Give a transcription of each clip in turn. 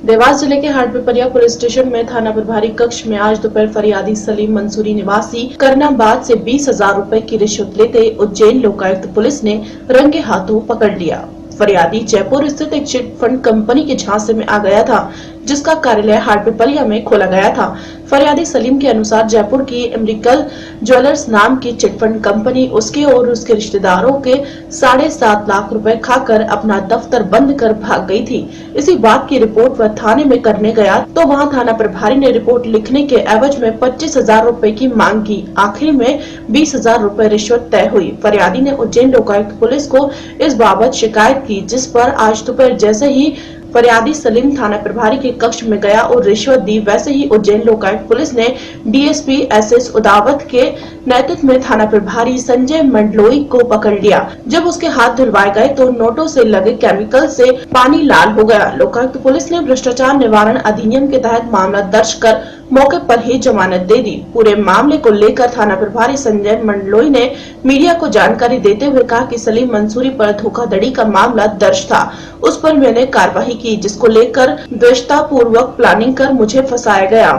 देवास जिले के Hatpipliya police station में थाना प्रभारी कक्ष में आज दोपहर फरियादी सलीम मंसूरी निवासी करनाबाद से 20,000 रुपए की रिश्वत लेते उज्जैन लोकायुक्त पुलिस ने रंगे हाथों पकड़ लिया। फरियादी जयपुर स्थित एक चिट फंड कंपनी के झांसे में आ गया था, जिसका कार्यालय हाटपिपलिया में खोला गया था। फरियादी सलीम के अनुसार जयपुर की अमेरिकल ज्वेलर्स नाम की चिटफंड कंपनी उसके और उसके रिश्तेदारों के 7.5 लाख रुपए खाकर अपना दफ्तर बंद कर भाग गई थी। इसी बात की रिपोर्ट वह थाने में करने गया तो वहां थाना प्रभारी ने रिपोर्ट लिखने के एवज में 25,000 रुपए की मांग की। आखिर में 20,000 रुपए रिश्वत तय हुई। फरियादी ने उज्जैन लोकायुक्त पुलिस को इस बाबत शिकायत की, जिस पर आज दोपहर जैसे ही फरियादी सलीम थाना प्रभारी के कक्ष में गया और रिश्वत दी, वैसे ही उज्जैन लोकायुक्त पुलिस ने डीएसपी एसएस उदावत के नेतृत्व में थाना प्रभारी संजय मंडलोई को पकड़ लिया। जब उसके हाथ धुलवाए गए तो नोटों से लगे केमिकल से पानी लाल हो गया। लोकायुक्त पुलिस ने भ्रष्टाचार निवारण अधिनियम के तहत मामला दर्ज कर मौके पर ही जमानत दे दी। पूरे मामले को लेकर थाना प्रभारी संजय मंडलोई ने मीडिया को जानकारी देते हुए कहा कि सलीम मंसूरी पर धोखाधड़ी का मामला दर्ज था, उस पर मैंने कार्रवाई की, जिसको लेकर द्वेषता पूर्वक प्लानिंग कर मुझे फंसाया गया।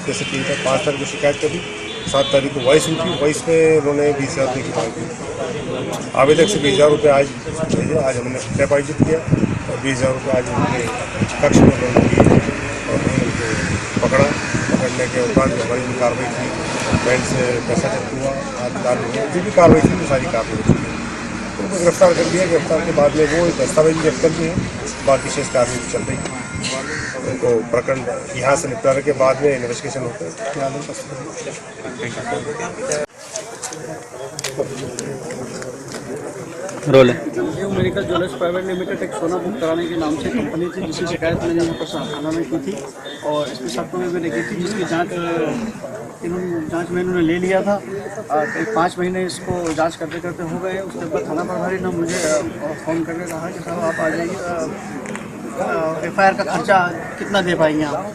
जैसे 5 तारीख को शिकायत करी, 7 तारीख को वॉइस हुई, वॉइस में उन्होंने 20,000 रुपये की मांग की। आवेदक से 20,000 रुपये आज भेजे, आज हमने डिपॉजिट किया और 20,000 रुपये आज उनके कक्ष में उन्होंने दिए और उनको पकड़ने के बाद हमारी भी कार्रवाई की। बैंक से पैसा जब्त हुआ, आज जो भी कार्रवाई थी वो सारी कार्रवाई की। उनको गिरफ्तार कर दिया। गिरफ्तार के बाद में वो दस्तावेज जब्त कर दिए, बाकी शेष कार्रवाई चल रही है। उनको प्रकरण यहाँ से निपटाने के बाद में इन्वेस्टिगेशन होता है। रोल है अमेरिकल ज्वेलर्स प्राइवेट लिमिटेड एक सोना बुक कराने के नाम से कंपनी थी, जिसकी शिकायत मैंने यहाँ पर थाना में की थी और इसमें साक्ष्य में मैंने की थी, जिसकी जांच में इन्होंने ले लिया था। करीब 5 महीने इसको जांच करते करते हो गए। उसके बाद थाना प्रभारी ने मुझे फ़ोन करके कहा कि साहब आप आ जाइए, FIR का खर्चा कितना दे पाएंगे आप।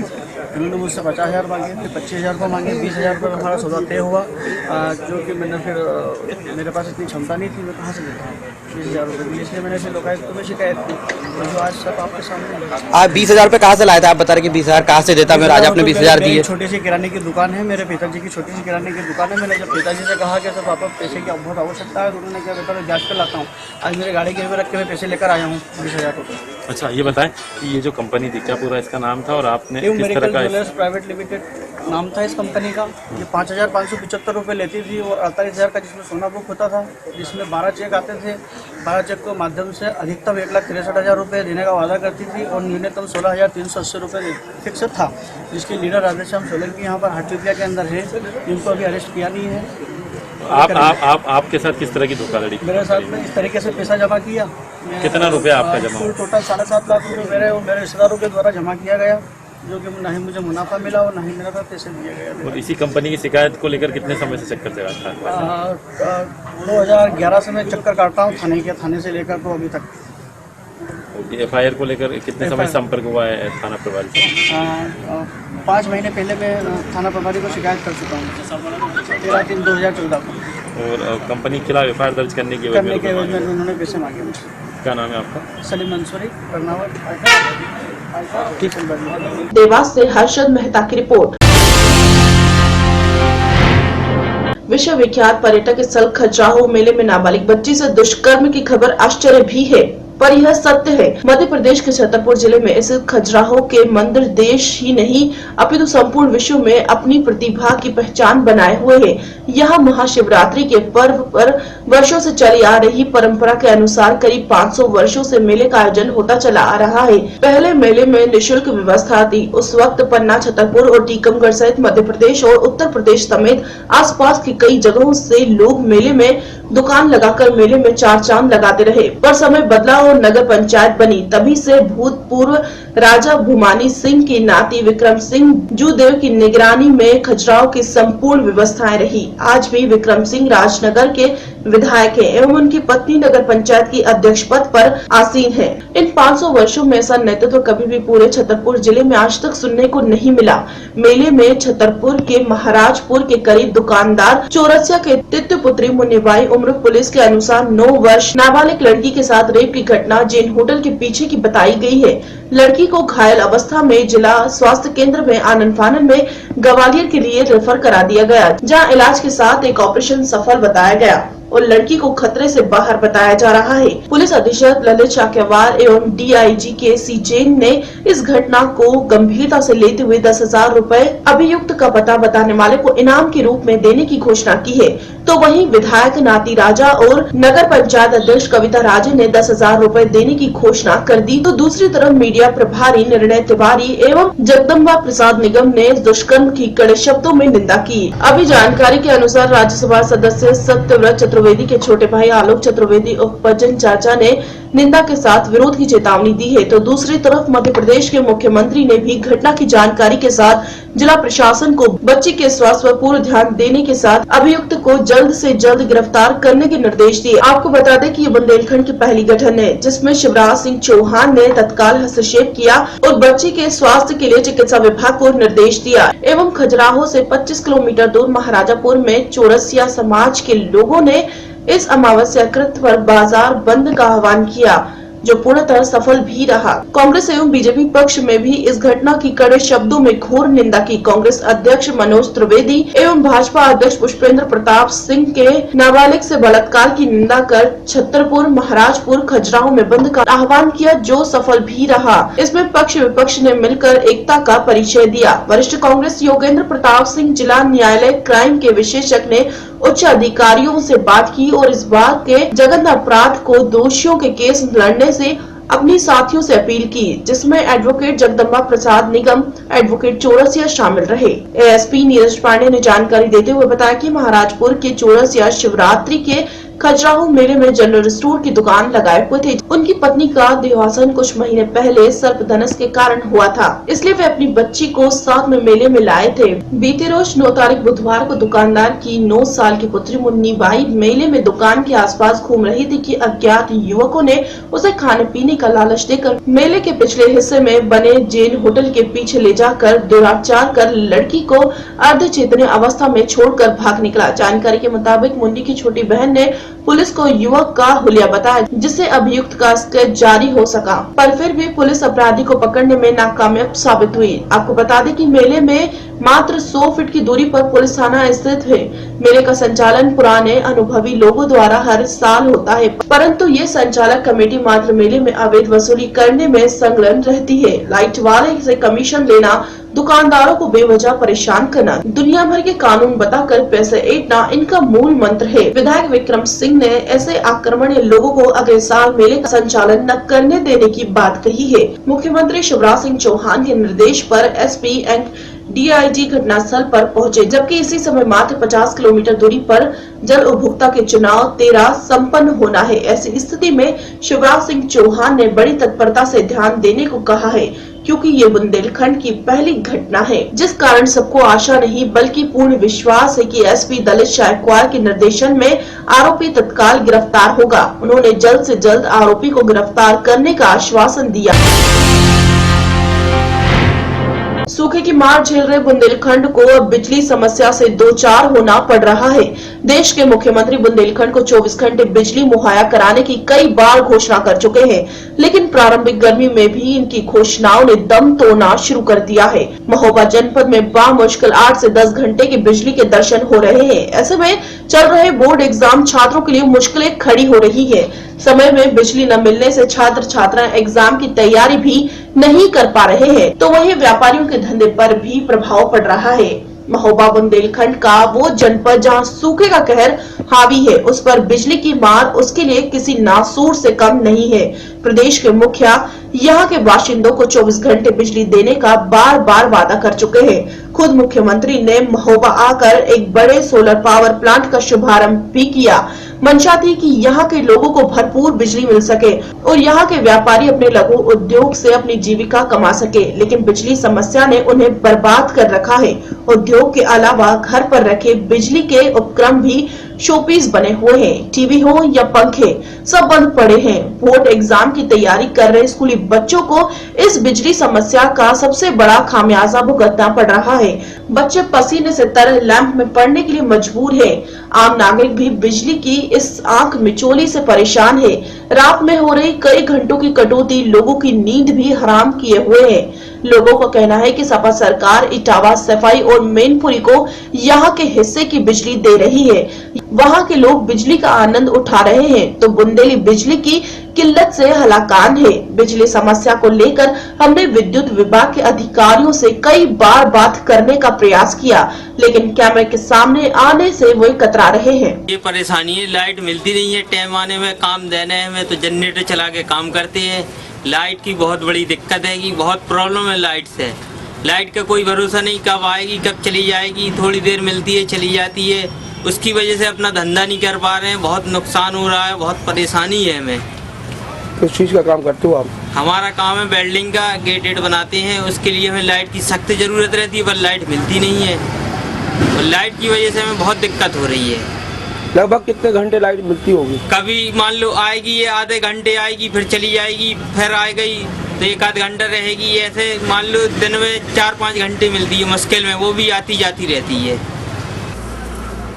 इन्होंने मुझसे 50,000 मांगे, फिर 25,000 रुपये मांगे, 20,000 रुपये हमारा सौदा तय हुआ, जो कि मैंने फिर मेरे पास इतनी क्षमता नहीं थी, मैं कहाँ से लेता हूँ 20,000 रुपये की। इसलिए मैंने फिर लोकायुक्त में शिकायत की, जो आज सब आपके सामने। आप 20,000 रुपये कहाँ से लाए थे? आप बता रहे कि 20,000 कहाँ से देता? मेरा आज आपने 20,000 दिए। छोटी सी किराने की दुकान है, मेरे पिताजी की छोटी सी किराने की दुकान है। मैंने जब पिताजी से कहा कि सर पापा पैसे की बहुत आवश्यकता है, तो उन्होंने क्या बेटा मैं ब्याज पर लाता हूँ। आज मेरे गाड़ी के रख के मैं पैसे लेकर आया हूँ 20,000 रुपये। अच्छा, ये बताएं कि ये जो कंपनी थी क्या पूरा इसका नाम था और आपने किस तरह का? ज्वेलर्स प्राइवेट लिमिटेड नाम था इस कंपनी का। ये 5,575 रुपये लेती थी और 48,000 का जिसमें सोना बुक होता था, जिसमें 12 चेक आते थे। 12 चेक के माध्यम से अधिकतम 1,63,000 रुपये देने का वादा करती थी और न्यूनतम 16,380 रुपये फिक्स था, जिसके लीडर राधेश्याम सोलंकी यहाँ पर हाटपिपलिया के अंदर है, जिनको अभी अरेस्ट किया नहीं है। आपके साथ किस तरह की धोखाधड़ी? मेरे साथ में इस तरीके से पैसा जमा किया। कितना रुपया आपका जमा? टोटल 7.5 लाख रुपये मेरे और मेरे रिश्तेदारों के द्वारा जमा किया गया, जो कि ना ही मुझे मुनाफा मिला और ना ही मेरा पैसे दिए गए। और इसी कंपनी की शिकायत को लेकर कितने समय से चक्कर चला था? 2011 से मैं चक्कर काटता हूँ थाने से लेकर तो अभी तक। FIR को लेकर कितने समय संपर्क हुआ है थाना प्रभारी से? 5 महीने पहले मैं थाना प्रभारी को शिकायत कर चुका हूँ, 13/3/2014 को। और कंपनी के खिलाफ FIR दर्ज करने के एवज में उन्होंने पैसे मांगे मुझसे। क्या नाम है आपका? सलीम मंसूरी, करनावत। देवास से हर्षद मेहता की रिपोर्ट। विश्व विख्यात पर्यटक स्थल खजुराहो मेले में नाबालिग बच्ची से दुष्कर्म की खबर आश्चर्य भी है, पर यह सत्य है। मध्य प्रदेश के छतरपुर जिले में इस खजुराहो के मंदिर देश ही नहीं अपितु संपूर्ण विश्व में अपनी प्रतिभा की पहचान बनाए हुए है। यहाँ महाशिवरात्रि के पर्व पर वर्षों से चली आ रही परंपरा के अनुसार करीब 500 वर्षों से मेले का आयोजन होता चला आ रहा है। पहले मेले में निःशुल्क व्यवस्था थी। उस वक्त पन्ना, छतरपुर और टीकमगढ़ सहित मध्य प्रदेश और उत्तर प्रदेश समेत आसपास की कई जगहों से लोग मेले में दुकान लगाकर मेले में 4 चांद लगाते रहे। पर समय बदला और नगर पंचायत बनी। तभी से भूतपूर्व राजा भूमानी सिंह की नाती विक्रम सिंह जूदेव की निगरानी में खजुराहो की संपूर्ण व्यवस्थाएं रही। आज भी विक्रम सिंह राजनगर के विधायक है एवं उनकी पत्नी नगर पंचायत की अध्यक्ष पद पर आसीन है। इन 500 वर्षों में ऐसा नेतृत्व कभी भी पूरे छतरपुर जिले में आज तक सुनने को नहीं मिला। मेले में छतरपुर के महाराजपुर के करीब दुकानदार चौरसिया के तित्व पुत्री मुन्नीबाई उम्र पुलिस के अनुसार 9 वर्ष नाबालिग लड़की के साथ रेप की घटना जैन होटल के पीछे की बताई गई है। लड़की को घायल अवस्था में जिला स्वास्थ्य केंद्र में आनन फानन में ग्वालियर के लिए रेफर करा दिया गया, जहां इलाज के साथ एक ऑपरेशन सफल बताया गया और लड़की को खतरे से बाहर बताया जा रहा है। पुलिस अधीक्षक ललित चाक्यावार एवं डीआईजी के.सी. जैन ने इस घटना को गंभीरता से लेते हुए 10,000 रुपए अभियुक्त का पता बताने वाले को इनाम के रूप में देने की घोषणा की है। तो वहीं विधायक नाती राजा और नगर पंचायत अध्यक्ष कविता राजे ने 10,000 रुपए देने की घोषणा कर दी। तो दूसरी तरफ मीडिया प्रभारी निर्णय तिवारी एवं जगदम्बा प्रसाद निगम ने दुष्कर्म की कड़े शब्दों में निंदा की। अभी जानकारी के अनुसार राज्यसभा सदस्य सत्यव्रत चतुर्वेदी के छोटे भाई आलोक चतुर्वेदी उर्फ बच्चन चाचा ने निंदा के साथ विरोध की चेतावनी दी है। तो दूसरी तरफ मध्य प्रदेश के मुख्यमंत्री ने भी घटना की जानकारी के साथ जिला प्रशासन को बच्ची के स्वास्थ्य पर पूर्ण ध्यान देने के साथ अभियुक्त को जल्द से जल्द गिरफ्तार करने के निर्देश दिए। आपको बता दें कि ये बुंदेलखंड की पहली घटना है जिसमें शिवराज सिंह चौहान ने तत्काल हस्तक्षेप किया और बच्ची के स्वास्थ्य के लिए चिकित्सा विभाग को निर्देश दिया एवं खजुराहो से 25 किलोमीटर दूर महाराजापुर में चौरसिया समाज के लोगों ने इस अमावस्या कृत्य पर बाजार बंद का आह्वान किया, जो पूर्णतः सफल भी रहा। कांग्रेस एवं बीजेपी पक्ष में भी इस घटना की कड़े शब्दों में घोर निंदा की। कांग्रेस अध्यक्ष मनोज त्रिवेदी एवं भाजपा अध्यक्ष पुष्पेंद्र प्रताप सिंह के नाबालिग से बलात्कार की निंदा कर छतरपुर महाराजपुर खजुराहो में बंद का आह्वान किया, जो सफल भी रहा। इसमें पक्ष विपक्ष ने मिलकर एकता का परिचय दिया। वरिष्ठ कांग्रेस योगेंद्र प्रताप सिंह जिला न्यायालय क्राइम के विशेषज्ञ ने उच्च अधिकारियों से बात की और इस बात के जघन्य अपराध को दोषियों के केस लड़ने से अपनी साथियों से अपील की, जिसमें एडवोकेट जगदम्बा प्रसाद निगम, एडवोकेट चौरसिया शामिल रहे। एएसपी नीरज पांडे ने जानकारी देते हुए बताया कि महाराजपुर के चौरसिया शिवरात्रि के खजुराहो मेले में जनरल स्टोर की दुकान लगाए हुए थे। उनकी पत्नी का देहांत कुछ महीने पहले सर्पदंश के कारण हुआ था, इसलिए वे अपनी बच्ची को साथ में मेले में लाए थे। बीते रोज 9 तारीख बुधवार को दुकानदार की 9 साल की पुत्री मुन्नीबाई मेले में दुकान के आसपास घूम रही थी कि अज्ञात युवकों ने उसे खाने पीने का लालच देकर मेले के पिछले हिस्से में बने जैन होटल के पीछे ले जाकर दुराचार कर लड़की को अर्धचेतन अवस्था में छोड़कर भाग निकला। जानकारी के मुताबिक मुन्नी की छोटी बहन ने पुलिस को युवक का हुलिया बताया, जिससे अभियुक्त का स्केच जारी हो सका, पर फिर भी पुलिस अपराधी को पकड़ने में नाकामयाब साबित हुई। आपको बता दें कि मेले में मात्र 100 फीट की दूरी पर पुलिस थाना स्थित है। मेले का संचालन पुराने अनुभवी लोगों द्वारा हर साल होता है, परंतु ये संचालक कमेटी मात्र मेले में अवैध वसूली करने में संलग्न रहती है। लाइट वाले से कमीशन लेना, दुकानदारों को बेवजह परेशान करना, दुनिया भर के कानून बताकर पैसे ऐंठना इनका मूल मंत्र है। विधायक विक्रम सिंह ने ऐसे आक्रमणीय लोगों को अगले साल मेले का संचालन न करने देने की बात कही है। मुख्यमंत्री शिवराज सिंह चौहान के निर्देश पर एसपी एंड डीआईजी घटनास्थल पर पहुंचे, जबकि इसी समय मात्र 50 किलोमीटर दूरी पर जल उपभोक्ता के चुनाव 13 संपन्न होना है। ऐसी स्थिति में शिवराज सिंह चौहान ने बड़ी तत्परता से ध्यान देने को कहा है, क्योंकि ये बुंदेलखंड की पहली घटना है, जिस कारण सबको आशा नहीं बल्कि पूर्ण विश्वास है कि एसपी दलित चायकवार के निर्देशन में आरोपी तत्काल गिरफ्तार होगा। उन्होंने जल्द से जल्द आरोपी को गिरफ्तार करने का आश्वासन दिया। सूखे की मार झेल रहे बुंदेलखंड को अब बिजली समस्या से दो चार होना पड़ रहा है। देश के मुख्यमंत्री बुंदेलखंड को 24 घंटे बिजली मुहैया कराने की कई बार घोषणा कर चुके हैं, लेकिन प्रारंभिक गर्मी में भी इनकी घोषणाओं ने दम तोड़ना शुरू कर दिया है। महोबा जनपद में बामुश्किल 8 से 10 घंटे की बिजली के दर्शन हो रहे हैं। ऐसे में चल रहे बोर्ड एग्जाम छात्रों के लिए मुश्किलें खड़ी हो रही है। समय में बिजली न मिलने से छात्र छात्राएं एग्जाम की तैयारी भी नहीं कर पा रहे हैं, तो वहीं व्यापारियों के धंधे पर भी प्रभाव पड़ रहा है। महोबा बुंदेलखंड का वो जनपद जहां सूखे का कहर हावी है, उस पर बिजली की मार उसके लिए किसी नासूर से कम नहीं है। प्रदेश के मुखिया यहाँ के बाशिंदों को 24 घंटे बिजली देने का बार बार वादा कर चुके हैं। खुद मुख्यमंत्री ने महोबा आकर एक बड़े सोलर पावर प्लांट का शुभारंभ भी किया। मंशा थी कि यहाँ के लोगों को भरपूर बिजली मिल सके और यहाँ के व्यापारी अपने लघु उद्योग से अपनी जीविका कमा सके, लेकिन बिजली समस्या ने उन्हें बर्बाद कर रखा है। उद्योग के अलावा घर पर रखे बिजली के उपकरण भी शोपीस बने हुए हैं। टीवी हो या पंखे सब बंद पड़े हैं। बोर्ड एग्जाम की तैयारी कर रहे स्कूली बच्चों को इस बिजली समस्या का सबसे बड़ा खामियाजा भुगतना पड़ रहा है। बच्चे पसीने से तर लैंप में पढ़ने के लिए मजबूर है। आम नागरिक भी बिजली की इस आंख मिचोली से परेशान है। रात में हो रही कई घंटों की कटौती लोगों की नींद भी हराम किए हुए है। लोगों का कहना है कि सपा सरकार इटावा, सफाई और मैनपुरी को यहाँ के हिस्से की बिजली दे रही है। वहाँ के लोग बिजली का आनंद उठा रहे हैं तो बुंदेली बिजली की किल्लत से हलाकान है। बिजली समस्या को लेकर हमने विद्युत विभाग के अधिकारियों से कई बार बात करने का प्रयास किया, लेकिन कैमरे के सामने आने से वो कतरा रहे हैं। ये परेशानी है, लाइट मिलती नहीं है टाइम आने में, काम देने में तो जनरेटर चला के काम करते हैं। लाइट की बहुत बड़ी दिक्कत है कि बहुत प्रॉब्लम है लाइट से। लाइट का कोई भरोसा नहीं, कब आएगी कब चली जाएगी, थोड़ी देर मिलती है चली जाती है। उसकी वजह से अपना धंधा नहीं कर पा रहे हैं, बहुत नुकसान हो रहा है, बहुत परेशानी है हमें। किस चीज़ का काम करते हो आप? हमारा काम है वेल्डिंग का, गेट वेट बनाते हैं, उसके लिए हमें लाइट की सख्त ज़रूरत रहती है, पर लाइट मिलती नहीं है और लाइट की वजह से हमें बहुत दिक्कत हो रही है। लगभग कितने घंटे लाइट मिलती होगी? कभी मान लो आएगी ये आधे घंटे आएगी, फिर चली जाएगी, फिर आ गई तो एक आध घंटा रहेगी। ऐसे मान लो दिन में 4-5 घंटे मिलती है मुश्किल में, वो भी आती जाती रहती है।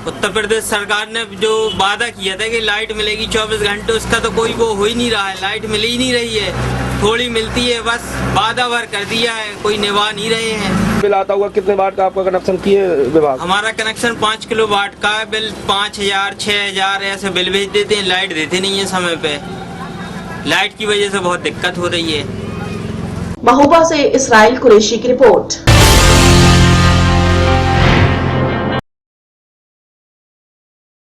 उत्तर प्रदेश सरकार ने जो वादा किया था कि लाइट मिलेगी 24 घंटे, उसका तो कोई वो हो ही नहीं रहा है। लाइट मिल ही नहीं रही है, थोड़ी मिलती है, बस वादा भर कर दिया है, कोई निभा नहीं रहे हैं। बिल आता होगा, कितने वाट का आपका कनेक्शन किए विभाग? हमारा कनेक्शन 5 किलोवाट का है। बिल 5000, 6000 ऐसे बिल भेज देते हैं, लाइट देते नहीं है समय पे। लाइट की वजह से बहुत दिक्कत हो रही है। महोबा से इसराइल कुरैशी की रिपोर्ट।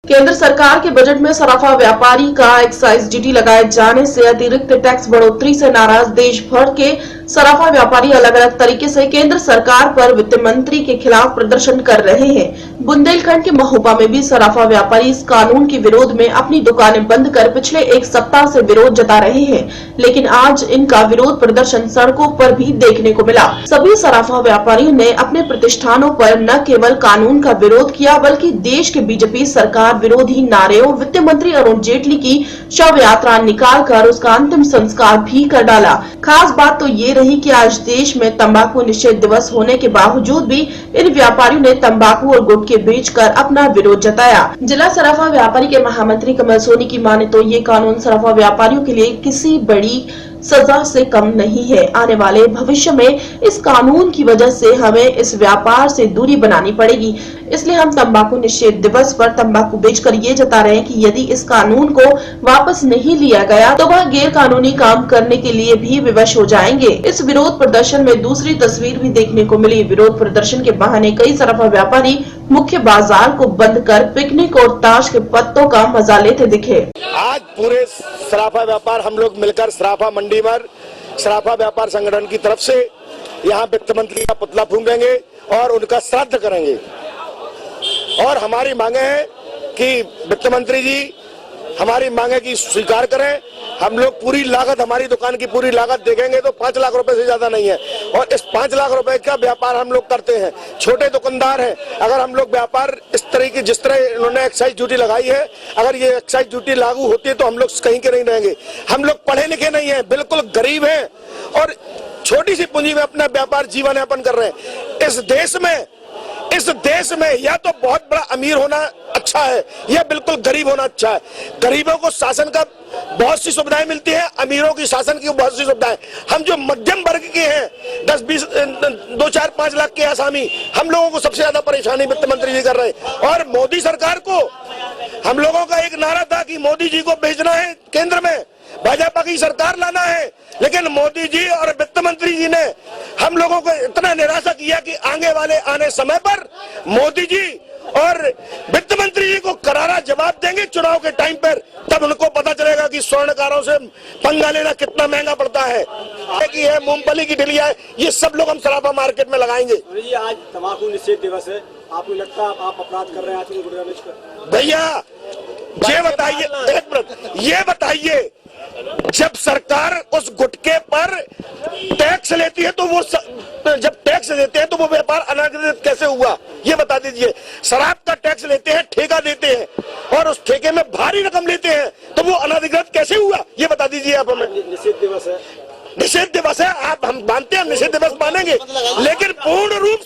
केंद्र सरकार के बजट में सराफा व्यापारी का एक्साइज ड्यूटी लगाए जाने से अतिरिक्त टैक्स बढ़ोतरी से नाराज देश भर के सराफा व्यापारी अलग अलग तरीके से केंद्र सरकार पर वित्त मंत्री के खिलाफ प्रदर्शन कर रहे हैं। बुंदेलखंड के महोबा में भी सराफा व्यापारी इस कानून के विरोध में अपनी दुकानें बंद कर पिछले एक सप्ताह से विरोध जता रहे हैं, लेकिन आज इनका विरोध प्रदर्शन सड़कों पर भी देखने को मिला। सभी सराफा व्यापारियों ने अपने प्रतिष्ठानों पर न केवल कानून का विरोध किया, बल्कि देश के बीजेपी सरकार विरोधी नारे और वित्त मंत्री अरुण जेटली की शव यात्रा निकालकर उसका अंतिम संस्कार भी कर डाला। खास बात तो ये रही कि आज देश में तंबाकू निषेध दिवस होने के बावजूद भी इन व्यापारियों ने तंबाकू और गुटखे बेचकर अपना विरोध जताया। जिला सराफा व्यापारी के महामंत्री कमल सोनी की माने तो ये कानून सराफा व्यापारियों के लिए किसी बड़ी सजा से कम नहीं है। आने वाले भविष्य में इस कानून की वजह से हमें इस व्यापार से दूरी बनानी पड़ेगी, इसलिए हम तंबाकू निषेध दिवस पर तंबाकू बेचकर ये जता रहे हैं कि यदि इस कानून को वापस नहीं लिया गया तो वह गैर कानूनी काम करने के लिए भी विवश हो जाएंगे। इस विरोध प्रदर्शन में दूसरी तस्वीर भी देखने को मिली। विरोध प्रदर्शन के बहाने कई सराफा व्यापारी मुख्य बाजार को बंद कर पिकनिक और ताश के पत्तों का मजा लेते दिखे। आज पूरे सराफा व्यापार हम लोग मिलकर सराफा मंडी पर सराफा व्यापार संगठन की तरफ से यहाँ वित्त मंत्री का पुतला फूंकेंगे और उनका श्राद्ध करेंगे। और हमारी मांगे हैं कि वित्त मंत्री जी हमारी मांगे की स्वीकार करें। हम लोग पूरी लागत, हमारी दुकान की पूरी लागत देखेंगे तो 5 लाख रुपए से ज्यादा नहीं है, और इस 5 लाख रुपए का व्यापार हम लोग करते हैं, छोटे दुकानदार हैं। अगर हम लोग व्यापार इस तरह की, जिस तरह इन्होंने एक्साइज ड्यूटी लगाई है, अगर ये एक्साइज ड्यूटी लागू होती है तो हम लोग कहीं के नहीं रहेंगे। हम लोग पढ़े लिखे नहीं है, बिल्कुल गरीब हैं और छोटी सी पूंजी में अपना व्यापार जीवन यापन कर रहे हैं। इस देश में या तो बहुत बड़ा अमीर होना अच्छा है या बिल्कुल गरीब होना अच्छा है। गरीबों को शासन का बहुत सी सुविधाएं मिलती है, अमीरों की शासन की बहुत सी सुविधाएं। हम जो मध्यम वर्ग के हैं, 10, 20, 2, 4, 5 लाख के आसामी, हम लोगों को सबसे ज्यादा परेशानी वित्त मंत्री जी कर रहे हैं। और मोदी सरकार को, हम लोगों का एक नारा था कि मोदी जी को भेजना है केंद्र में, भाजपा की सरकार लाना है, लेकिन मोदी जी और वित्त मंत्री जी ने हम लोगों को इतना निराशा किया कि आने समय पर मोदी जी और वित्त मंत्री जी को करारा जवाब देंगे चुनाव के टाइम पर। तब उनको पता चलेगा कि स्वर्णकारों से पंगा लेना कितना महंगा पड़ता है। मूंगफली की ढिलिया है, ये सब लोग हम सराफा मार्केट में लगाएंगे। आज तंबाकू निषेध दिवस है, आपको लगता है आप अपराध कर रहे हैं आज गुटखा बेचकर? भैया ये बताइए, एक मिनट, ये बताइए, जब सरकार उस गुटखे पर टैक्स लेती है तो वो जब टैक्स देते हैं तो वो व्यापार अनाधिकृत कैसे हुआ, ये बता दीजिए। शराब का टैक्स लेते हैं, ठेका देते हैं और उस ठेके में भारी रकम लेते हैं तो वो अनाधिकृत कैसे हुआ, ये बता दीजिए आप हमें। निषेध दिवस है, आप हम मानते हैं, निषेध दिवस मानेंगे, लेकिन पूर्ण रूप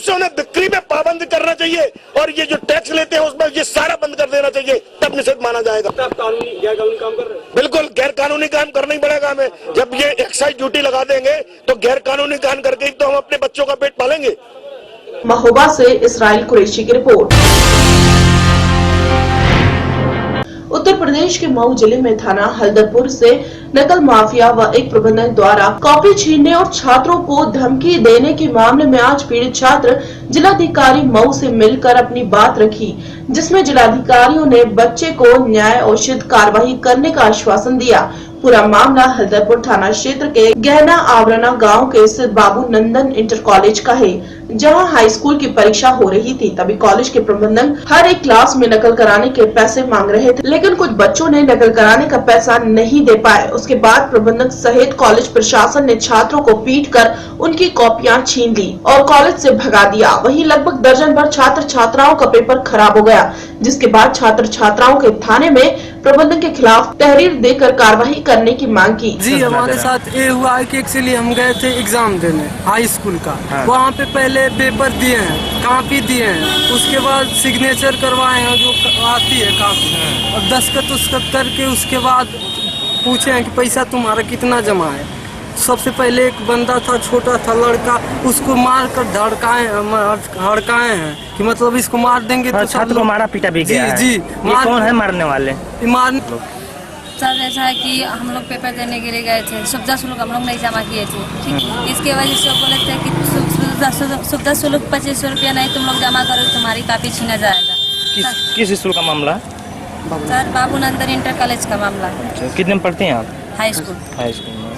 से उन्हें बिक्री में पाबंदी करना चाहिए और ये जो टैक्स लेते हैं उसमें ये सारा बंद कर देना चाहिए, तब निषेध माना जाएगा। गैर कानूनी काम कर रहे हैं। बिल्कुल गैर कानूनी काम करना ही पड़ेगा हमें। जब ये एक्साइज ड्यूटी लगा देंगे तो गैर कानूनी काम करके ही तो हम अपने बच्चों का पेट पालेंगे। महोबा से इसराइल कुरैशी की रिपोर्ट। उत्तर प्रदेश के मऊ जिले में थाना हल्दरपुर से नकल माफिया व एक प्रबंधक द्वारा कॉपी छीनने और छात्रों को धमकी देने के मामले में आज पीड़ित छात्र जिलाधिकारी मऊ से मिलकर अपनी बात रखी, जिसमें जिलाधिकारियों ने बच्चे को न्याय उचित कार्रवाई करने का आश्वासन दिया। पूरा मामला हल्दरपुर थाना क्षेत्र के गहना आवरणा गांव के स्थित बाबू नंदन इंटर कॉलेज का है, जहां हाई स्कूल की परीक्षा हो रही थी। तभी कॉलेज के प्रबंधक हर एक क्लास में नकल कराने के पैसे मांग रहे थे, लेकिन कुछ बच्चों ने नकल कराने का पैसा नहीं दे पाए। उसके बाद प्रबंधक सहित कॉलेज प्रशासन ने छात्रों को पीटकर उनकी कॉपियां छीन ली और कॉलेज से भगा दिया। वहीं लगभग दर्जन भर छात्र छात्राओं का पेपर खराब हो गया, जिसके बाद छात्र छात्राओं के थाने में प्रबंधक के खिलाफ तहरीर देकर कार्रवाई करने की मांग की। जी हमारे साथ ये हुआ है कि एक्चुअली हम गए थे एग्जाम देने हाई स्कूल का, वहाँ पे पहले पेपर दिए हैं, कॉपी दिए हैं, उसके बाद सिग्नेचर करवाए हैं जो आती है कॉपी, और दस्तखत उसखत करके उसके बाद पूछे हैं कि पैसा तुम्हारा कितना जमा है। सबसे पहले एक बंदा था, छोटा था लड़का, उसको मार कर हड़काए हैं कि मतलब इसको मार देंगे तो छात्र को मारा पीटा भी गया है। जी कौन है मारने वाले? सर ऐसा है कि हम लोग पेपर देने के लिए गए थे, सुविधा शुल्क हम लोग नहीं जमा किए थे, ठीक। इसके वजह से बोले थे कि सुविधा शुल्क 2500 रुपया नहीं तुम लोग जमा करो, तुम्हारी कॉपी छीना जाएगा। किस स्कूल का मामला? सर बाबू नंदन इंटर कॉलेज का मामला है। कितने में पढ़ते हैं आप? हाई स्कूल में।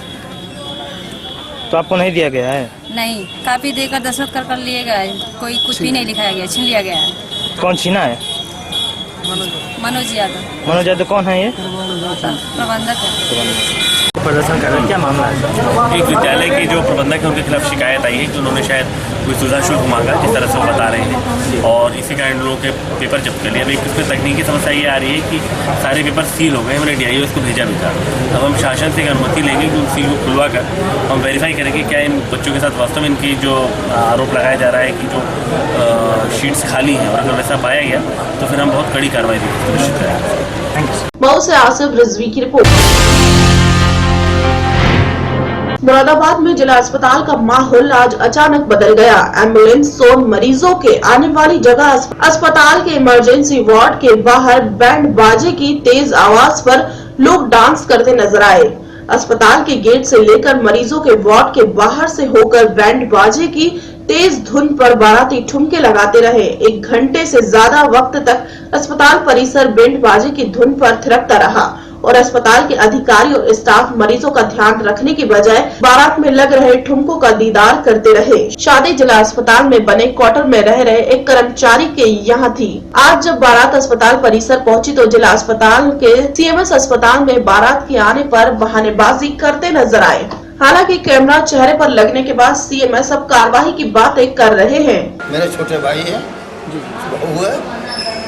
तो आपको नहीं दिया गया है? नहीं, कॉपी देकर दस्तखत कर लिए गए, कोई कुछ भी नहीं लिखाया गया, छीन लिया गया है। कौन छीना है? मनोज यादव। मनोज यादव कौन है ये? प्रबंधक है। प्रदर्शन कर रहे हैं, क्या मामला है? एक विद्यालय के जो प्रबंधक है उनके खिलाफ शिकायत आई है कि उन्होंने शायद कोई सुविधा शुल्क मांगा, जिस तरह से वो बता रहे हैं, और इसी कारण लोगों के पेपर जब्त कर लिया। अब एक इसमें तकनीकी समस्या ये आ रही है कि सारे पेपर सील हो गए, हमने DIO को भेजा भी था। अब हम शासन से अनुमति लेंगे कि उन सील को खुलवा कर हम वेरीफाई करेंगे क्या इन बच्चों के साथ वास्तव में इनकी जो आरोप लगाया जा रहा है कि जो शीट्स खाली हैं, और अगर वैसा पाया गया तो फिर हम बहुत कड़ी कार्रवाई सुनिश्चित करेंगे। मऊ से आसिफ रिजवी की रिपोर्ट। मुरादाबाद में जिला अस्पताल का माहौल आज अचानक बदल गया। एम्बुलेंस सोन मरीजों के आने वाली जगह अस्पताल के इमरजेंसी वार्ड के बाहर बैंड बाजे की तेज आवाज पर लोग डांस करते नजर आए। अस्पताल के गेट से लेकर मरीजों के वार्ड के बाहर से होकर बैंड बाजे की तेज धुन पर बाराती ठुमके लगाते रहे। 1 घंटे से ज्यादा वक्त तक अस्पताल परिसर बैंड बाजे की धुन पर थिरकता रहा और अस्पताल के अधिकारी और स्टाफ मरीजों का ध्यान रखने की बजाय बारात में लग रहे ठुमकों का दीदार करते रहे। शादी जिला अस्पताल में बने क्वार्टर में रह रहे एक कर्मचारी के यहाँ थी। आज जब बारात अस्पताल परिसर पहुंची तो जिला अस्पताल के CMS अस्पताल में बारात के आने पर बहानेबाजी करते नजर आए। हालांकि कैमरा चेहरे पर लगने के बाद CMS अब कार्रवाई की बातें कर रहे हैं। मेरे छोटे भाई है, बहू है,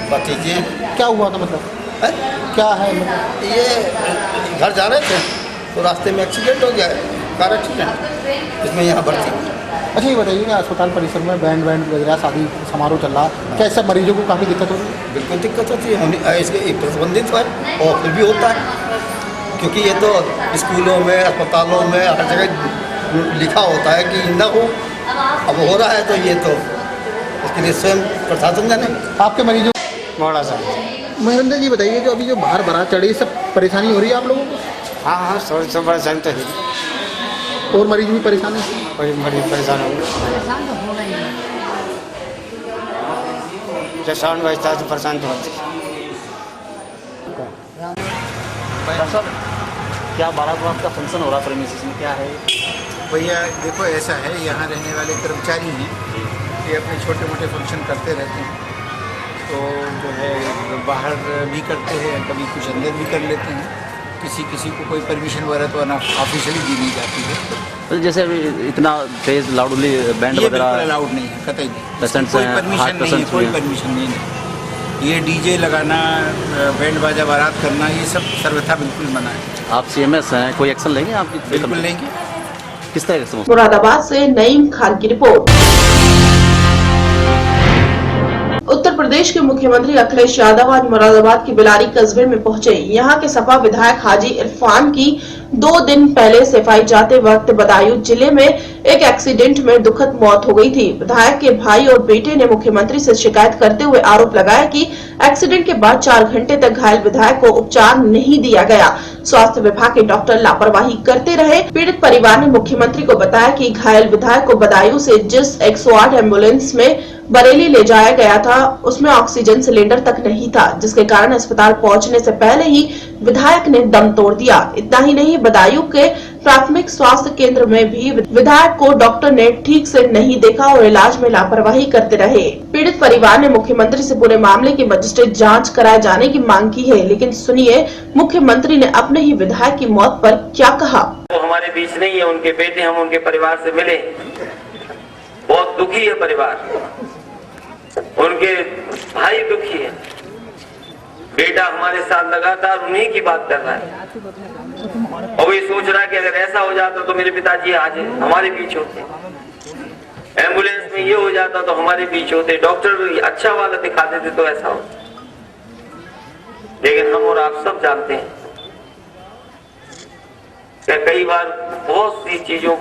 भतीजे। क्या हुआ था मतलब है? क्या है मतलब? ये घर जा रहे थे तो रास्ते में एक्सीडेंट हो गया, कार एक्सीडेंट, इसमें यहाँ भर्ती। अच्छा ये बताइए ना, अस्पताल परिसर में बैंड वगैरह शादी समारोह चल रहा, क्या इससे मरीजों को काफ़ी दिक्कत हो रही है? बिल्कुल दिक्कत होती है, इसके प्रतिबंधित है और फिर भी होता है, क्योंकि ये तो स्कूलों में, अस्पतालों में हर जगह लिखा होता है कि न हो। अब हो रहा है तो ये तो इसके लिए स्वयं प्रशासन जाने। आपके मरीजों मोड़ा सा महेंद्र जी बताइए, जो अभी जो बाहर बारात चढ़ी, सब परेशानी हो रही है आप लोगों को? हाँ, सब परेशान तो है। और मरीज भी परेशान है? मरीज परेशान हो गए, जब साउंड बजता है तो परेशान तो होती है। क्या बारात का फंक्शन हो रहा प्रेमिसेस में, क्या है भैया? देखो ऐसा है, यहाँ रहने वाले कर्मचारी हैं, ये अपने छोटे मोटे फंक्शन करते रहते हैं, तो जो है बाहर भी करते हैं, कभी कुछ अंदर भी कर लेते हैं, किसी को कोई परमिशन वगैरह तो ऑफिशियली दी नहीं जाती है। तो जैसे अभी इतना तेज लाउडली बैंड ये वगैरह अलाउड नहीं है, कतई नहीं। पेशेंट्स कोई हैं, परमिशन हार्ट नहीं है, पेशेंट्स कोई भी हैं। परमिशन नहीं है। ये डीजे लगाना, बैंड बाजा बारात करना, ये सब सर्वथा बिल्कुल मना है। आप CMS हैं, कोई एक्शन लेंगे आपकी? बिल्कुल लेंगे। किस तरह से? मुरादाबाद से नईम खान की रिपोर्ट। उत्तर प्रदेश के मुख्यमंत्री अखिलेश यादव आज मुरादाबाद के बिलारी कस्बे में पहुंचे। यहां के सपा विधायक हाजी इरफान की 2 दिन पहले सफाई जाते वक्त बदायूं जिले में एक एक्सीडेंट में दुखद मौत हो गई थी। विधायक के भाई और बेटे ने मुख्यमंत्री से शिकायत करते हुए आरोप लगाया कि एक्सीडेंट के बाद 4 घंटे तक घायल विधायक को उपचार नहीं दिया गया। स्वास्थ्य विभाग के डॉक्टर लापरवाही करते रहे। पीड़ित परिवार ने मुख्यमंत्री को बताया कि घायल विधायक को बदायूं से जिस 108 एम्बुलेंस में बरेली ले जाया गया था उसमें ऑक्सीजन सिलेंडर तक नहीं था, जिसके कारण अस्पताल पहुंचने से पहले ही विधायक ने दम तोड़ दिया। इतना ही नहीं, बदायूं के प्राथमिक स्वास्थ्य केंद्र में भी विधायक को डॉक्टर ने ठीक से नहीं देखा और इलाज में लापरवाही करते रहे। पीड़ित परिवार ने मुख्यमंत्री से पूरे मामले की मजिस्ट्रेट जांच कराए जाने की मांग की है, लेकिन सुनिए मुख्यमंत्री ने अपने ही विधायक की मौत पर क्या कहा। वो हमारे बीच नहीं है, उनके बेटे, हम उनके परिवार से मिले, बहुत दुखी है परिवार, उनके भाई दुखी है, बेटा हमारे साथ लगातार उन्हीं की बात कर रहा है और ये सोच रहा है कि अगर ऐसा हो जाता तो मेरे पिताजी आज हमारे बीच होते, एम्बुलेंस में ये हो जाता तो हमारे बीच होते, डॉक्टर अच्छा वाला दिखा देते तो ऐसा होता। लेकिन हम और आप सब जानते हैं कि कई बार बहुत सी चीजों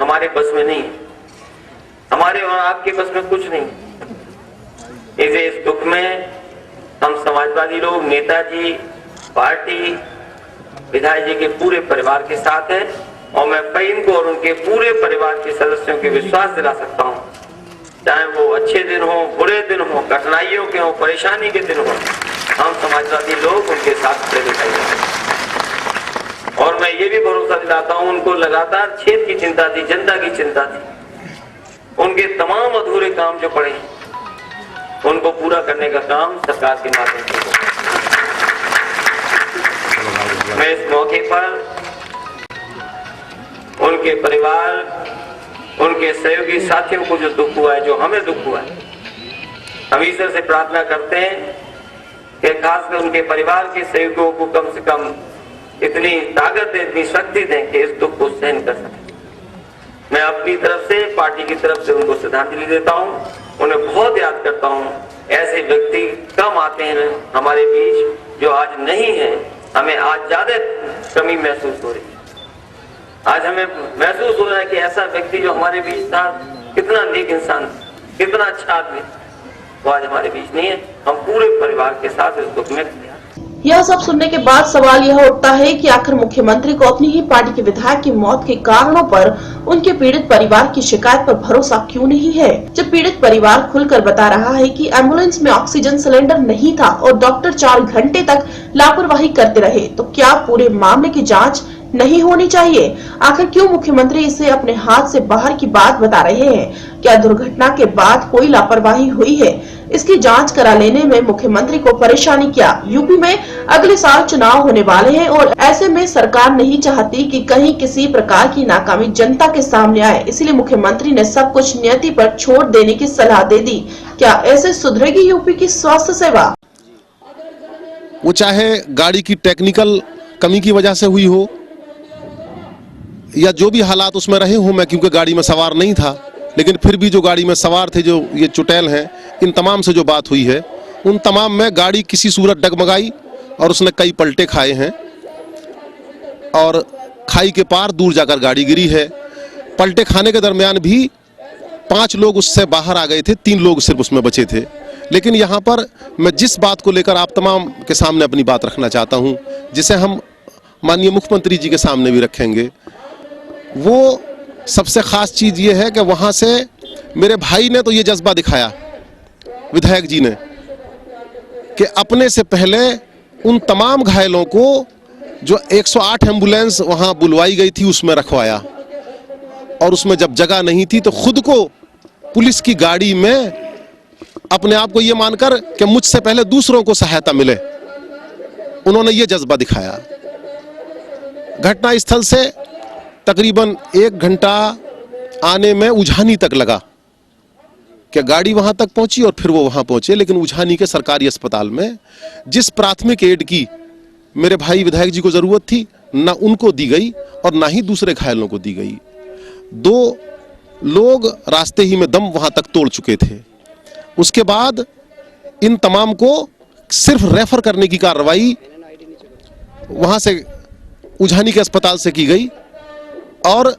हमारे बस में नहीं है, हमारे और आपके बस में कुछ नहीं। इस दुख में हम समाजवादी लोग, नेताजी, पार्टी, विधायक जी के पूरे परिवार के साथ हैं और मैं फहीम को और उनके पूरे परिवार के सदस्यों के विश्वास दिला सकता हूं, चाहे वो अच्छे दिन हो, बुरे दिन हो, कठिनाइयों के हो, परेशानी के दिन हो, हम समाजवादी लोग उनके साथ खड़े दिखाई देते। और मैं ये भी भरोसा दिलाता हूं, उनको लगातार क्षेत्र की चिंता थी, जनता की चिंता थी, उनके तमाम अधूरे काम जो पड़े उनको पूरा करने का काम सरकार के माध्यम से होगा। मैं इस मौके पर उनके परिवार, उनके सहयोगी साथियों को जो दुख हुआ है, जो हमें दुख हुआ है, हम ईश्वर से प्रार्थना करते हैं कि खासकर उनके परिवार के सहयोगियों को कम से कम इतनी ताकत दें, इतनी शक्ति दें कि इस दुख को सहन कर सकें। मैं अपनी तरफ से, पार्टी की तरफ से उनको श्रद्धांजलि देता हूं, उन्हें बहुत याद करता हूं। ऐसे व्यक्ति कम आते हैं हमारे बीच जो आज नहीं है। हमें आज ज्यादा कमी महसूस हो रही है। आज हमें महसूस हो रहा है कि ऐसा व्यक्ति जो हमारे बीच था, कितना नेक इंसान, कितना अच्छा आदमी, वो आज हमारे बीच नहीं है। हम पूरे परिवार के साथ इस दुख में। यह सब सुनने के बाद सवाल यह उठता है कि आखिर मुख्यमंत्री को अपनी ही पार्टी के विधायक की मौत के कारणों पर उनके पीड़ित परिवार की शिकायत पर भरोसा क्यों नहीं है। जब पीड़ित परिवार खुलकर बता रहा है कि एम्बुलेंस में ऑक्सीजन सिलेंडर नहीं था और डॉक्टर 4 घंटे तक लापरवाही करते रहे, तो क्या पूरे मामले की जाँच नहीं होनी चाहिए? आखिर क्यों मुख्यमंत्री इसे अपने हाथ से बाहर की बात बता रहे हैं? क्या दुर्घटना के बाद कोई लापरवाही हुई है? इसकी जांच करा लेने में मुख्यमंत्री को परेशानी क्या? यूपी में अगले साल चुनाव होने वाले हैं और ऐसे में सरकार नहीं चाहती कि कहीं किसी प्रकार की नाकामी जनता के सामने आए, इसलिए मुख्यमंत्री ने सब कुछ नियति पर छोड़ देने की सलाह दे दी। क्या ऐसे सुधरेगी यूपी की स्वास्थ्य सेवा? वो चाहे गाड़ी की टेक्निकल कमी की वजह से हुई हो या जो भी हालात उसमें रहे हो, मैं क्योंकि गाड़ी में सवार नहीं था, लेकिन फिर भी जो गाड़ी में सवार थे, जो ये चुटैल हैं, इन तमाम से जो बात हुई है, उन तमाम में गाड़ी किसी सूरत डगमगाई और उसने कई पलटे खाए हैं और खाई के पार दूर जाकर गाड़ी गिरी है। पलटे खाने के दरमियान भी 5 लोग उससे बाहर आ गए थे, 3 लोग सिर्फ उसमें बचे थे। लेकिन यहाँ पर मैं जिस बात को लेकर आप तमाम के सामने अपनी बात रखना चाहता हूँ, जिसे हम माननीय मुख्यमंत्री जी के सामने भी रखेंगे, वो सबसे खास चीज ये है कि वहां से मेरे भाई ने तो ये जज्बा दिखाया, विधायक जी ने, कि अपने से पहले उन तमाम घायलों को जो 108 एम्बुलेंस वहां बुलवाई गई थी उसमें रखवाया और उसमें जब जगह नहीं थी तो खुद को पुलिस की गाड़ी में अपने आप को ये मानकर कि मुझसे पहले दूसरों को सहायता मिले, उन्होंने ये जज्बा दिखाया। घटनास्थल से तकरीबन 1 घंटा आने में उझानी तक लगा कि गाड़ी वहां तक पहुंची और फिर वो वहां पहुंचे, लेकिन उझानी के सरकारी अस्पताल में जिस प्राथमिक एड की मेरे भाई विधायक जी को जरूरत थी, ना उनको दी गई और ना ही दूसरे घायलों को दी गई। 2 लोग रास्ते ही में दम वहां तक तोड़ चुके थे। उसके बाद इन तमाम को सिर्फ रेफर करने की कार्रवाई वहां से उझानी के अस्पताल से की गई और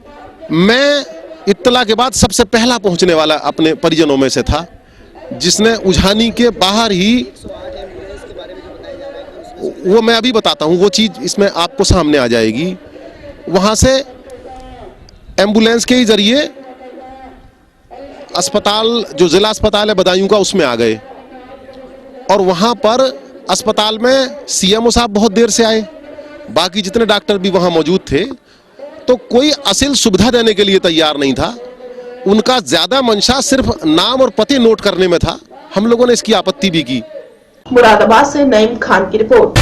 मैं इत्तला के बाद सबसे पहला पहुंचने वाला अपने परिजनों में से था, जिसने उझानी के बाहर ही, वो मैं अभी बताता हूं, वो चीज इसमें आपको सामने आ जाएगी। वहां से एम्बुलेंस के ही जरिए अस्पताल, जो जिला अस्पताल है बदायूं का, उसमें आ गए और वहां पर अस्पताल में सीएमओ साहब बहुत देर से आए, बाकी जितने डॉक्टर भी वहां मौजूद थे, तो कोई असल सुविधा देने के लिए तैयार नहीं था। उनका ज्यादा मंशा सिर्फ नाम और पते नोट करने में था। हम लोगों ने इसकी आपत्ति भी की। मुरादाबाद से नईम खान की रिपोर्ट।